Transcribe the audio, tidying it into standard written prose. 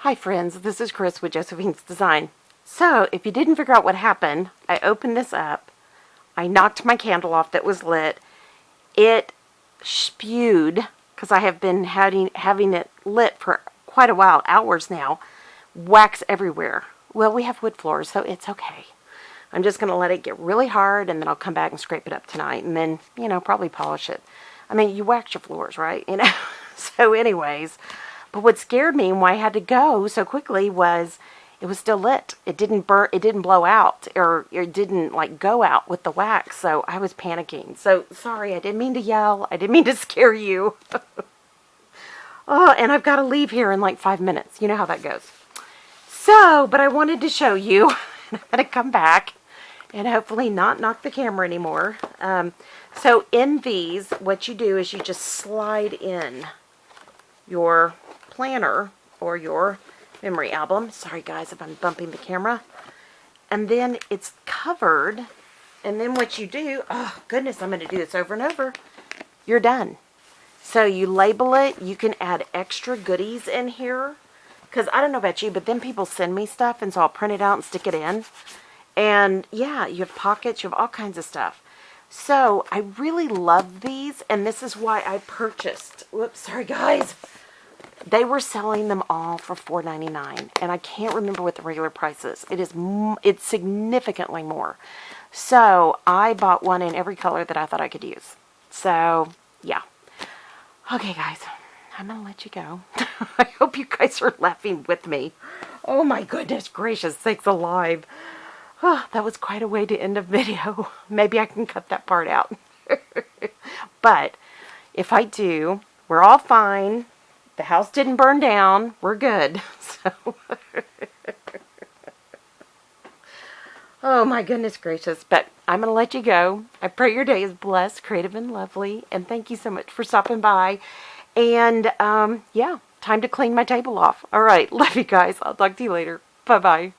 Hi friends, this is Chris with Josephine's Design. So, if you didn't figure out what happened, I opened this up, I knocked my candle off that was lit, it spewed, because I have been having it lit for quite a while, hours now, wax everywhere. Well, we have wood floors, so it's okay. I'm just going to let it get really hard, and then I'll come back and scrape it up tonight, and then, probably polish it. I mean, you wax your floors, right? So anyways, but what scared me and why I had to go so quickly was it was still lit. It didn't burn, it didn't blow out, or it didn't like go out with the wax, so I was panicking. So sorry, I didn't mean to yell. I didn't mean to scare you. Oh, and I've got to leave here in like 5 minutes. You know how that goes. So, but I wanted to show you. I'm going to come back and hopefully not knock the camera anymore. So in these, what you do is you just slide in your planner or your memory album. Sorry guys if I'm bumping the camera. And then it's covered. And then what you do, oh goodness, I'm going to do this over and over. You're done. So you label it. You can add extra goodies in here. Because I don't know about you, but then people send me stuff, and so I'll print it out and stick it in. And yeah, you have pockets, you have all kinds of stuff. So I really love these, and this is why I purchased. Whoops, sorry guys. They were selling them all for $4.99, and I can't remember what the regular price is. It's significantly more. So I bought one in every color that I thought I could use. So yeah. Okay guys, I'm going to let you go. I hope you guys are laughing with me. Oh my goodness gracious sakes alive. Oh, that was quite a way to end a video. Maybe I can cut that part out. But if I do, we're all fine. The house didn't burn down. We're good. So oh my goodness gracious. But I'm going to let you go. I pray your day is blessed, creative, and lovely. And thank you so much for stopping by. And yeah, time to clean my table off. All right. Love you guys. I'll talk to you later. Bye-bye.